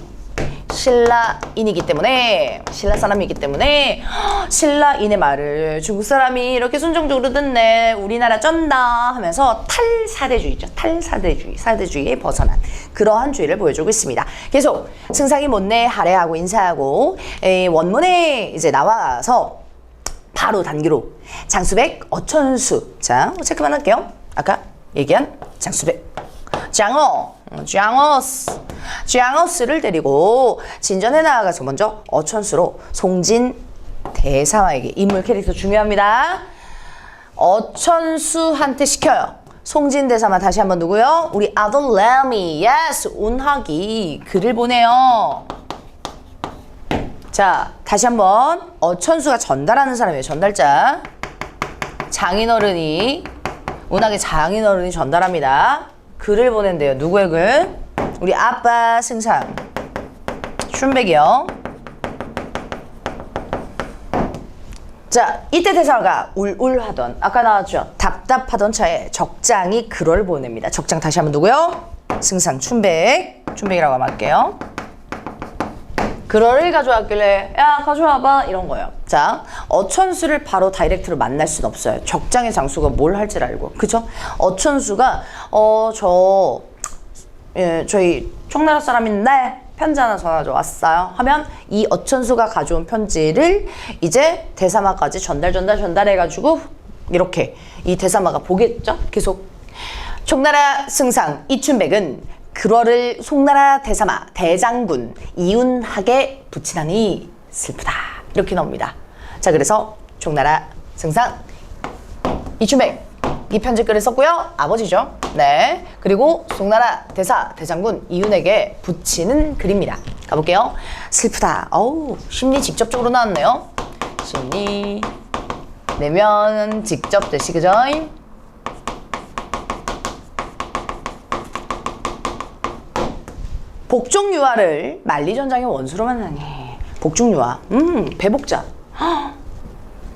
신라인이기 때문에, 신라 사람이기 때문에 신라인의 말을 중국 사람이 이렇게 순종적으로 듣네, 우리나라 쩐다 하면서 탈사대주의죠. 탈사대주의, 사대주의에 벗어난 그러한 주의를 보여주고 있습니다. 계속 승상이 못내 할애하고 인사하고 원문에 이제 나와서 바로 단기로 장수백, 어천수. 자, 체크만 할게요. 아까 얘기한 장수백, 장어스를 데리고 진전에 나아가서 먼저 어천수로 송진 대사와에게, 인물 캐릭터 중요합니다. 어천수한테 시켜요. 송진 대사만 다시 한번 누구요? 우리 아들 레미, 예스, 운하기 글을 보내요. 자, 다시 한번 어천수가 전달하는 사람이에요. 전달자. 장인어른이, 운하기 장인어른이 전달합니다. 글을 보낸대요. 누구의 글? 우리 아빠 승상 춘백이요. 자, 이때 대사가 울울하던, 아까 나왔죠? 답답하던 차에 적장이 글을 보냅니다. 적장 다시 한번 누구요? 승상 춘백이라고 한번 할게요. 글을 가져왔길래 야 가져와봐 이런 거예요. 자, 어천수를 바로 다이렉트로 만날 순 없어요. 적장의 장수가 뭘 할지를 알고, 그죠? 어천수가 저희 청나라 사람인데 편지 하나 전화줘 왔어요 하면 이 어천수가 가져온 편지를 이제 대사마까지 전달해가지고 이렇게 이 대사마가 보겠죠? 계속 총나라 승상 이춘백은 글월을 송나라 대사마 대장군 이운학에 붙이다니 슬프다 이렇게 나옵니다. 자, 그래서 총나라 승상 이춘백 이 편지글을 썼고요. 아버지죠. 네. 그리고 송나라 대장군 이윤에게 붙이는 글입니다. 가볼게요. 슬프다. 어우, 심리 직접적으로 나왔네요. 심리 내면 직접 대시, 그죠? 복종유아를 만리전장의 원수로 만나니. 복종유아. 배복자.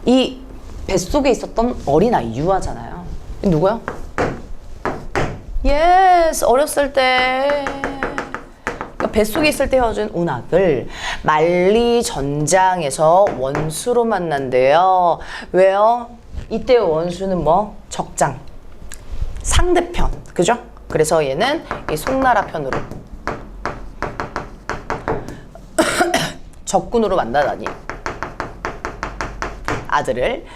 이 뱃속에 있었던 어린아이 유아잖아요. 누구야? 예스, 어렸을 때 뱃속에 있을 때 헤어진 운학을 만리전장에서 원수로 만난대요. 왜요? 이때 원수는 뭐? 적장, 상대편, 그죠? 그래서 얘는 이 송나라 편으로 적군으로 만나다니 아들을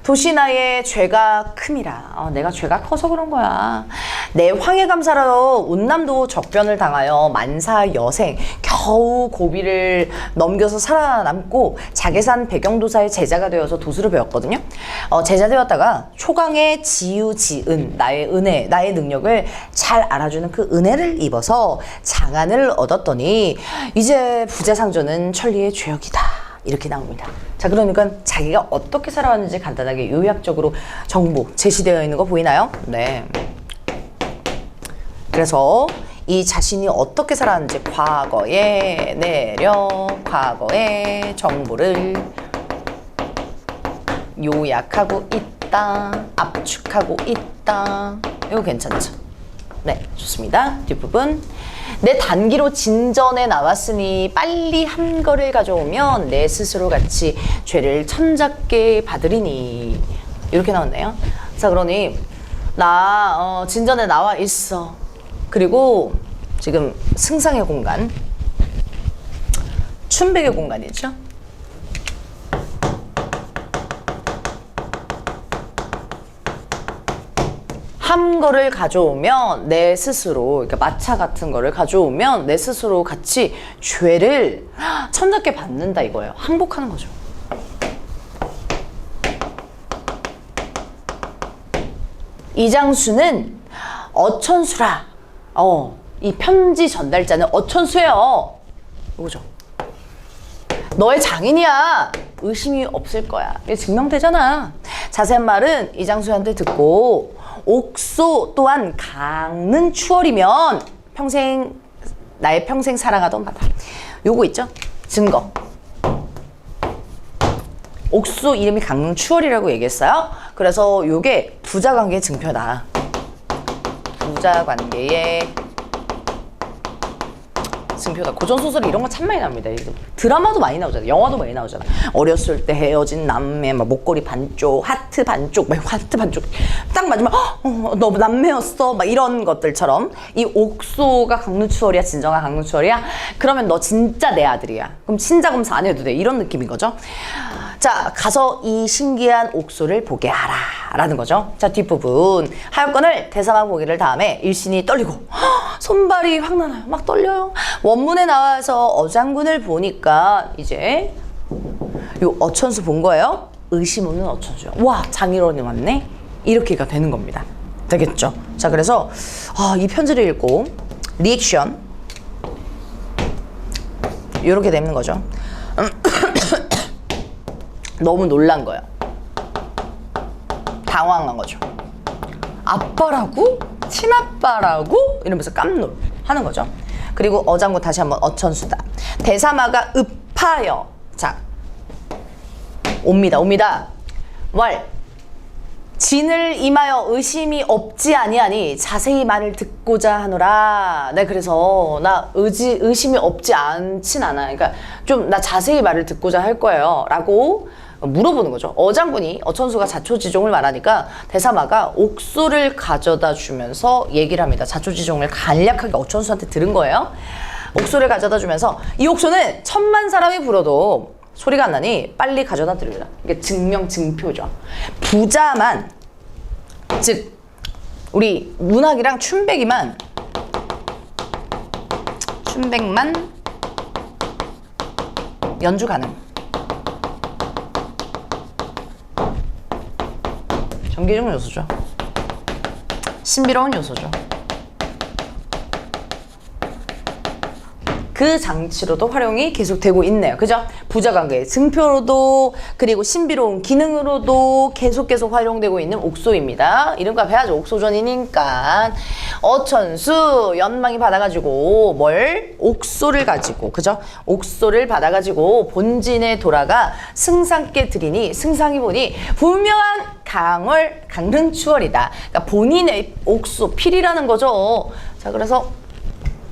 도시나의 죄가 큼이라. 내가 죄가 커서 그런 거야. 내 황해감사로 운남도 적변을 당하여 만사 여생 겨우 고비를 넘겨서 살아남고 자계산 백영도사의 제자가 되어서 도수를 배웠거든요. 제자 되었다가 초강의 지유지은 나의 은혜, 나의 능력을 잘 알아주는 그 은혜를 입어서 장안을 얻었더니 이제 부재상조는 천리의 죄역이다. 이렇게 나옵니다. 자, 그러니까 자기가 어떻게 살아왔는지 간단하게 요약적으로 정보 제시되어 있는 거 보이나요? 네. 그래서 이 자신이 어떻게 살아왔는지 과거의 정보를 요약하고 있다, 압축하고 있다. 이거 괜찮죠? 네, 좋습니다. 뒷부분. 내 단기로 진전에 나왔으니 빨리 한 거를 가져오면 내 스스로 같이 죄를 천잡게 받으리니. 이렇게 나왔네요. 자, 그러니 나 진전에 나와 있어. 그리고 지금 승상의 공간, 춘백의 공간이죠. 한 거를 가져오면 내 스스로, 그러니까 마차 같은 거를 가져오면 내 스스로 같이 죄를 천잡게 받는다 이거예요. 항복하는 거죠. 이장수는 어천수라. 이 편지 전달자는 어천수예요. 이거죠. 너의 장인이야. 의심이 없을 거야. 이게 증명되잖아. 자세한 말은 이장수한테 듣고 옥소 또한 강릉 추월이면 나의 평생 사랑하던 바다. 요거 있죠? 증거. 옥소 이름이 강릉 추월이라고 얘기했어요. 그래서 요게 부자관계의 증표다. 부자관계의 증표다. 고전소설 이런 거 참 많이 나옵니다. 드라마도 많이 나오잖아요. 영화도 많이 나오잖아요. 어렸을 때 헤어진 남매, 막 목걸이 반쪽, 하트 반쪽, 막 하트 반쪽 딱 맞으면 너 남매였어, 막 이런 것들처럼 이 옥소가 강릉추월이야, 진정한 강릉추월이야? 그러면 너 진짜 내 아들이야. 그럼 친자검사 안 해도 돼. 이런 느낌인 거죠. 자, 가서 이 신기한 옥소를 보게 하라 라는 거죠. 자, 뒷부분 하여건을 대사만 보기를 다음에 일신이 떨리고 손발이 확 나나요. 막 떨려요. 원문에 나와서 어장군을 보니까 이제 요 어천수 본 거예요. 의심 없는 어천수요. 와, 장인어른이 왔네. 이렇게가 되는 겁니다. 되겠죠. 자, 그래서 이 편지를 읽고 리액션 이렇게 되는 거죠. 너무 놀란 거예요. 당황한 거죠. 아빠라고? 친아빠라고? 이러면서 깜놀 하는 거죠. 그리고 어장군 다시 한번 어천수다. 대사마가 읍하여. 자, 옵니다. 왈. 진을 임하여 의심이 없지 아니하니 자세히 말을 듣고자 하노라. 네, 그래서 나 의심이 없지 않진 않아. 그러니까 좀 나 자세히 말을 듣고자 할 거예요. 라고 물어보는 거죠. 어장군이 어천수가 자초지종을 말하니까 대사마가 옥소를 가져다 주면서 얘기를 합니다. 자초지종을 간략하게 어천수한테 들은 거예요. 옥소를 가져다 주면서 이 옥소는 1000만 사람이 불어도 소리가 안 나니 빨리 가져다 드리라. 이게 증명 증표죠. 부자만, 즉 우리 문학이랑 춘백만 연주 가능. 정기적 요소죠. 신비로운 요소죠. 그 장치로도 활용이 계속되고 있네요. 그죠? 부자관계 증표로도 그리고 신비로운 기능으로도 계속 활용되고 있는 옥소입니다. 이름값 해야죠. 옥소전이니까. 어천수 연망이 받아가지고 뭘? 옥소를 가지고, 그죠? 옥소를 받아가지고 본진에 돌아가 승상께 드리니 승상이 보니 분명한 강릉추월이다. 그러니까 본인의 옥소 필이라는 거죠. 자, 그래서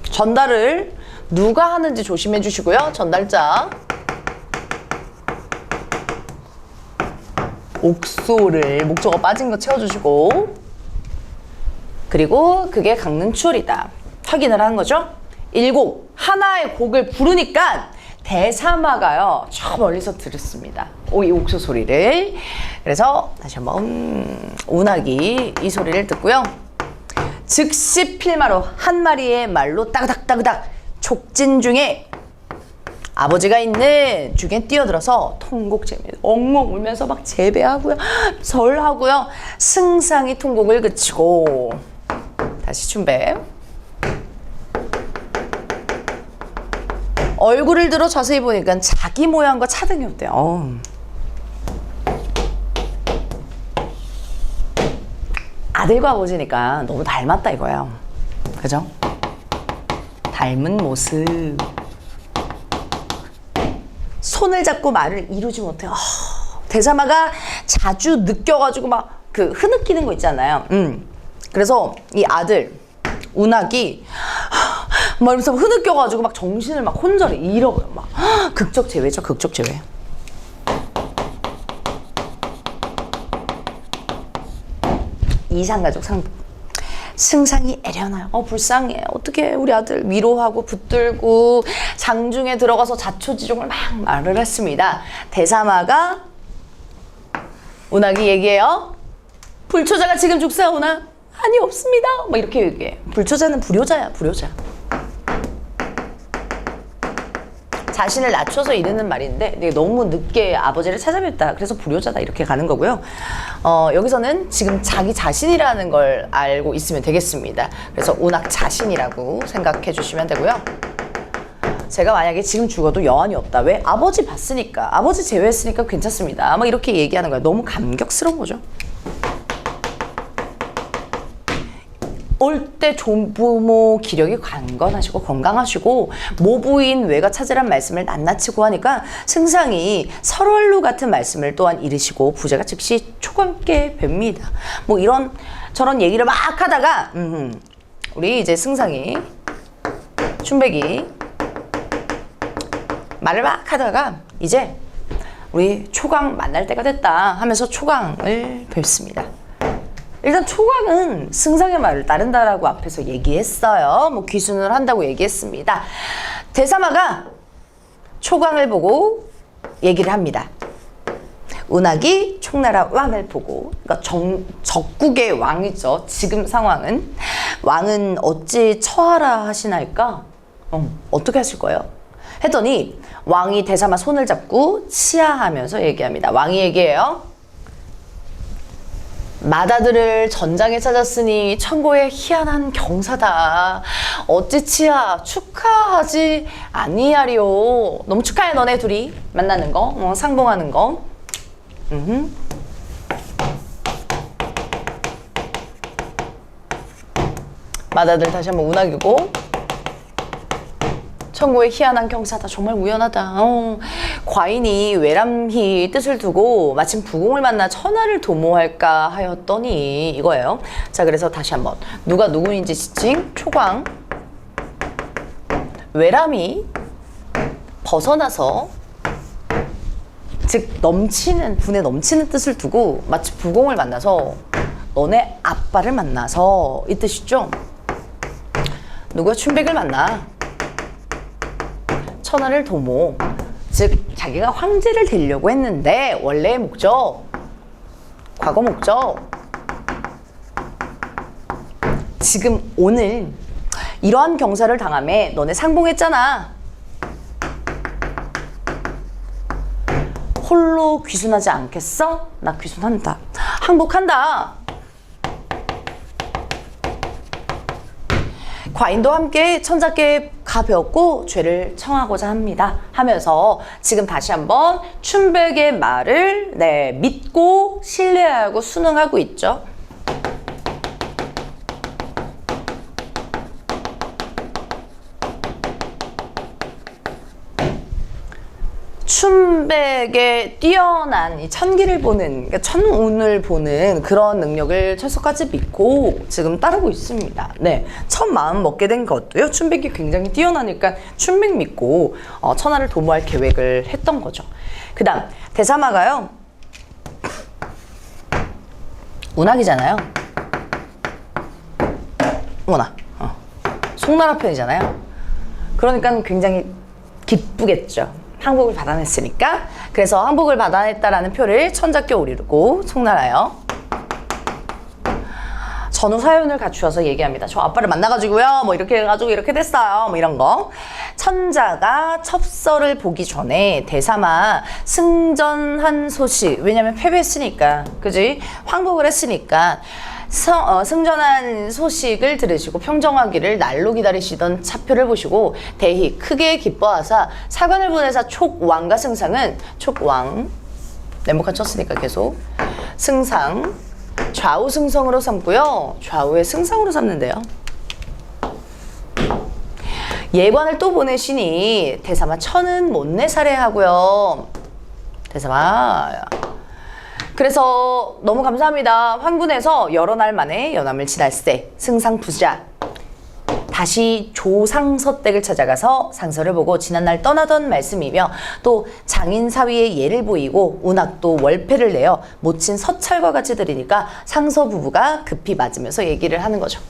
전달을 누가 하는지 조심해 주시고요. 전달자. 옥소를 목적어 빠진 거 채워주시고, 그리고 그게 강릉추월이다. 확인을 하는 거죠. 7. 하나의 곡을 부르니까 대사마가요. 저 멀리서 들었습니다. 이 옥소 소리를. 그래서 다시 한번 운하기 이 소리를 듣고요. 즉시 필마로 한 마리의 말로 따그닥따그닥 촉진 중에 아버지가 있는 중에 뛰어들어서 통곡재미 엉엉 울면서 막 재배하고요. 절하고요. 승상이 통곡을 그치고 다시 춘배. 얼굴을 들어 자세히 보니까 자기 모양과 차등이 없대요. 아들과 아버지니까 너무 닮았다 이거예요. 그죠? 닮은 모습. 손을 잡고 말을 이루지 못해요. 대사마가 자주 느껴가지고 막 그 흐느끼는 거 있잖아요. 그래서 이 아들 운학이 막 이러면서 흐느껴가지고 막 정신을 막 혼절해 잃어버려. 막 극적 제외죠. 극적 제외. 이상가족 승상이 애려나요. 불쌍해. 어떻게 우리 아들 위로하고 붙들고 장중에 들어가서 자초지종을 막 말을 했습니다. 대사마가 운학이 얘기해요. 불초자가 지금 죽사오나? 아니 없습니다. 막 이렇게 얘기해. 불초자는 불효자야. 불효자. 자신을 낮춰서 이르는 말인데 너무 늦게 아버지를 찾아뵙다. 그래서 불효자다. 이렇게 가는 거고요. 여기서는 지금 자기 자신이라는 걸 알고 있으면 되겠습니다. 그래서 운학 자신이라고 생각해 주시면 되고요. 제가 만약에 지금 죽어도 여한이 없다. 왜? 아버지 봤으니까. 아버지 제외했으니까 괜찮습니다. 막 이렇게 얘기하는 거예요. 너무 감격스러운 거죠. 올 때 조부모 기력이 강건하시고 건강하시고 모부인 외가 찾으란 말씀을 낱낱이 고하니까 승상이 설월루 같은 말씀을 또한 이르시고 부자가 즉시 초광께 뵙니다. 뭐 이런 저런 얘기를 막 하다가 우리 이제 승상이 춘백이 말을 막 하다가 이제 우리 초광 만날 때가 됐다 하면서 초광을 뵙습니다. 일단 초광은 승상의 말을 따른다라고 앞에서 얘기했어요. 뭐 귀순을 한다고 얘기했습니다. 대사마가 초광을 보고 얘기를 합니다. 운학이 총나라 왕을 보고, 그러니까 적국의 왕이죠. 지금 상황은. 왕은 어찌 처하라 하시나이까? 어떻게 하실 거예요? 했더니 왕이 대사마 손을 잡고 치하하면서 얘기합니다. 왕이 얘기해요. 맏아들을 전장에 찾았으니 천고의 희한한 경사다. 어찌 치하 축하하지 아니하리요. 너무 축하해. 너네 둘이 만나는 거, 상봉하는 거. 맏아들 다시 한번 운학이고 천고의 희한한 경사다. 정말 우연하다. 과인이 외람히 뜻을 두고 마침 부공을 만나 천하를 도모할까 하였더니 이거예요. 자, 그래서 다시 한번 누가 누구인지 지칭 초광 외람이 벗어나서 즉 넘치는 분에 넘치는 뜻을 두고 마치 부공을 만나서 너네 아빠를 만나서 이 뜻이죠. 누가 춘백을 만나 천하를 도모 즉 자기가 황제를 되려고 했는데 원래의 목적 과거 목적 지금 오늘 이러한 경사를 당함에 너네 상봉했잖아. 홀로 귀순하지 않겠어? 나 귀순한다. 항복한다. 과인도 함께 천자께 가벼웠고 죄를 청하고자 합니다 하면서 지금 다시 한번 춘백의 말을 믿고 신뢰하고 순응하고 있죠. 춘백의 뛰어난 이 천기를 보는, 그러니까 천운을 보는 그런 능력을 철석같이 믿고 지금 따르고 있습니다. 네, 첫 마음 먹게 된 것도요. 춘백이 굉장히 뛰어나니까 춘백 믿고 천하를 도모할 계획을 했던 거죠. 그 다음 대사마가요. 운학이잖아요. 운학. 송나라 편이잖아요. 그러니까 굉장히 기쁘겠죠. 항복을 받아냈으니까. 그래서 항복을 받아냈다라는 표를 천자께 오르고 송나라요. 전후 사연을 갖추어서 얘기합니다. 저 아빠를 만나가지고요. 뭐 이렇게 해가지고 이렇게 됐어요. 뭐 이런 거. 천자가 첩서를 보기 전에 대사마 승전한 소식. 왜냐면 패배했으니까. 그지? 황복을 했으니까. 승전한 소식을 들으시고 평정하기를 날로 기다리시던 차표를 보시고 대히 크게 기뻐하사 사관을 보내사 촉왕과 승상은 촉왕 네모칸 쳤으니까 계속 승상 좌우 승성으로 삼고요. 좌우의 승상으로 삼는데요. 예관을 또 보내시니 대사마 천은 못내 살해하고요. 대사마 그래서 너무 감사합니다. 황군에서 여러 날 만에 연암을 지날세 승상 부자 다시 조상서댁을 찾아가서 상서를 보고 지난날 떠나던 말씀이며 또 장인 사위의 예를 보이고 운학도 월패를 내어 모친 서찰과 같이 드리니까 상서 부부가 급히 맞으면서 얘기를 하는 거죠.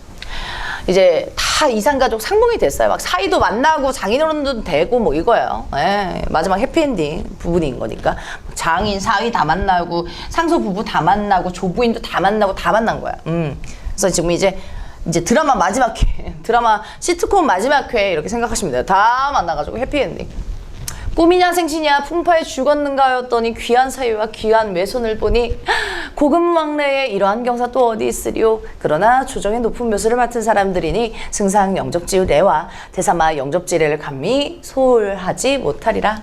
이제 다 이산가족 상봉이 됐어요. 막 사이도 만나고 장인어른도 되고 뭐 이거예요. 마지막 해피엔딩 부분인 거니까 장인 사위 다 만나고 상서 부부 다 만나고 조부인도 다 만나고 다 만난 거야. 그래서 지금 이제 드라마 마지막 회, 드라마 시트콤 마지막 회 이렇게 생각하시면 돼요. 다 만나가지고 해피엔딩. 꿈이냐 생시냐 풍파에 죽었는가 하였더니 귀한 사위와 귀한 외손을 보니 고금왕래에 이러한 경사 또 어디 있으리오. 그러나 조정의 높은 묘수를 맡은 사람들이니 승상 영접지의 내와 대사마 영접지례를 감히 소홀하지 못하리라.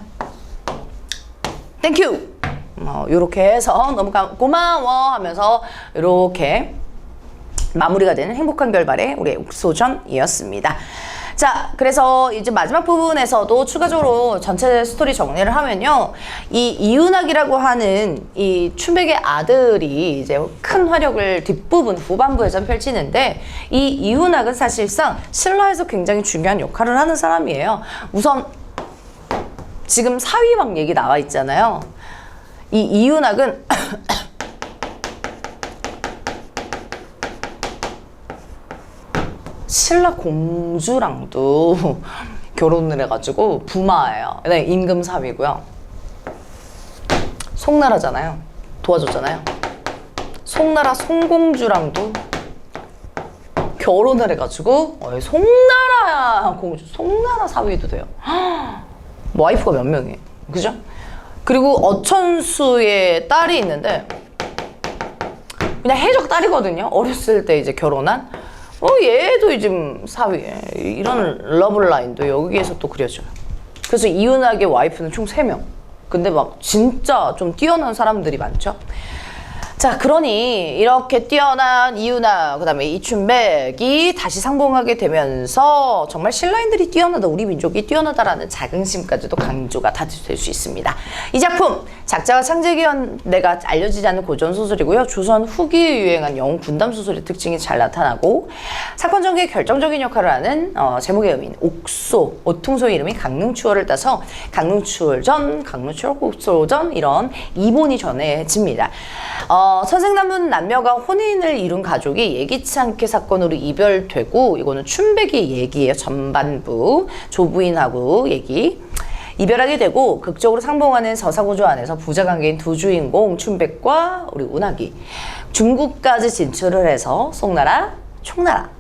땡큐. 요렇게 해서 너무 고마워 하면서 요렇게 마무리가 되는 행복한 결말의 우리의 옥소전이었습니다. 자, 그래서 이제 마지막 부분에서도 추가적으로 전체 스토리 정리를 하면요. 이 이윤학이라고 하는 이 춘백의 아들이 이제 큰 화력을 뒷부분, 후반부에서 펼치는데 이 이윤학은 사실상 신라에서 굉장히 중요한 역할을 하는 사람이에요. 우선 지금 사위왕 얘기 나와 있잖아요. 이 이윤학은 신라 공주랑도 결혼을 해가지고 부마예요. 네, 임금 사위고요. 송나라잖아요. 도와줬잖아요. 송나라 송공주랑도 결혼을 해가지고 송나라 공주, 송나라 사위도 돼요. 와이프가 몇 명이에요. 그죠? 그리고 어천수의 딸이 있는데 그냥 해적 딸이거든요. 어렸을 때 이제 결혼한. 얘도 이제 사위. 이런 러블라인도 여기에서 또 그려져요. 그래서 이윤학의 와이프는 총 3명. 근데 막 진짜 좀 뛰어난 사람들이 많죠. 자, 그러니 이렇게 뛰어난 이유나 그다음에 이춘백이 다시 상봉하게 되면서 정말 신라인들이 뛰어나다, 우리 민족이 뛰어나다라는 자긍심까지도 강조가 다 될 수 있습니다. 이 작품 작자가 창제기원대가 알려지지 않는 고전 소설이고요. 조선 후기에 유행한 영웅 군담 소설의 특징이 잘 나타나고 사건 전개에 결정적인 역할을 하는 제목의 의미인 옥소, 오퉁소의 이름이 강릉추어를 따서 강릉추월전, 강릉추월곡소전 이런 이본이 전해집니다. 선생남은 남녀가 혼인을 이룬 가족이 예기치 않게 사건으로 이별되고, 이거는 춘백의 얘기예요. 전반부 조부인하고 얘기. 이별하게 되고 극적으로 상봉하는 서사구조 안에서 부자관계인 두 주인공 춘백과 우리 운하기 중국까지 진출을 해서 송나라, 총나라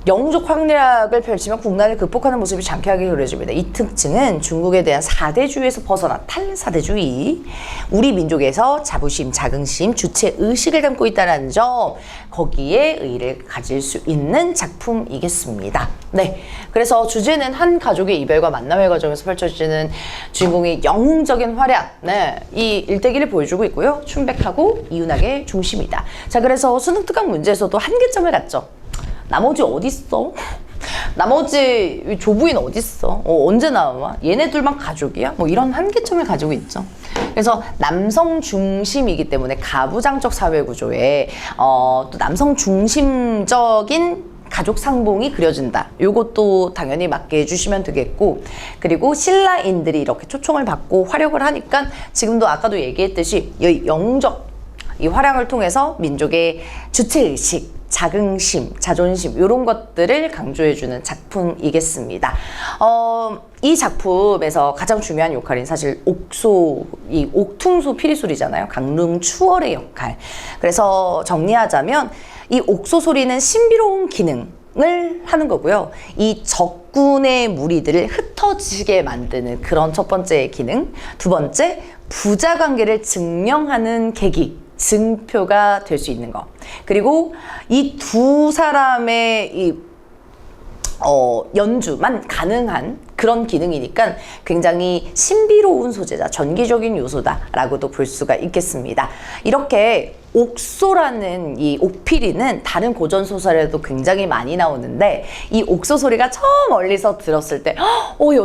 영웅적 활약을 펼치며 국난을 극복하는 모습이 장쾌하게 그려집니다. 이 특징은 중국에 대한 사대주의에서 벗어난 탈사대주의, 우리 민족에서 자부심, 자긍심, 주체의식을 담고 있다는 점, 거기에 의의를 가질 수 있는 작품이겠습니다. 네, 그래서 주제는 한 가족의 이별과 만남의 과정에서 펼쳐지는 주인공의 영웅적인 활약, 네, 이 일대기를 보여주고 있고요. 춘백하고 이윤학의 중심이다. 자, 그래서 수능 특강 문제에서도 한계점을 갖죠. 나머지 어딨어? 나머지 조부인 어딨어? 언제 나와? 얘네들만 가족이야? 뭐 이런 한계점을 가지고 있죠. 그래서 남성 중심이기 때문에 가부장적 사회 구조에 또 남성 중심적인 가족 상봉이 그려진다. 요것도 당연히 맞게 해주시면 되겠고, 그리고 신라인들이 이렇게 초청을 받고 활약을 하니까 지금도 아까도 얘기했듯이 영웅적 이 활약을 통해서 민족의 주체의식, 자긍심, 자존심 이런 것들을 강조해주는 작품이겠습니다. 이 작품에서 가장 중요한 역할인 사실 옥소, 이 옥퉁소 피리소리잖아요. 강릉 추월의 역할. 그래서 정리하자면 이 옥소 소리는 신비로운 기능을 하는 거고요. 이 적군의 무리들을 흩어지게 만드는 그런 첫 번째 기능. 두 번째, 부자 관계를 증명하는 계기. 증표가 될 수 있는 거. 그리고 이 두 사람의 연주만 가능한 그런 기능이니까 굉장히 신비로운 소재다, 전기적인 요소다라고도 볼 수가 있겠습니다. 이렇게 옥소라는 이 옥피리는 다른 고전 소설에도 굉장히 많이 나오는데, 이 옥소 소리가 저 멀리서 들었을 때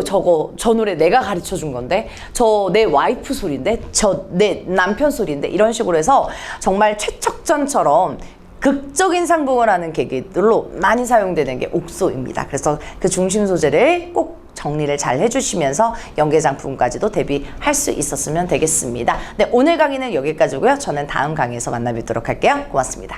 저거 저 노래 내가 가르쳐 준 건데, 저 내 와이프 소리인데, 저 내 남편 소리인데, 이런 식으로 해서 정말 최척전처럼 극적인 상봉을 하는 계기들로 많이 사용되는 게 옥소입니다. 그래서 그 중심 소재를 꼭 정리를 잘 해주시면서 연계작품까지도 대비할 수 있었으면 되겠습니다. 네, 오늘 강의는 여기까지고요. 저는 다음 강의에서 만나 뵙도록 할게요. 고맙습니다.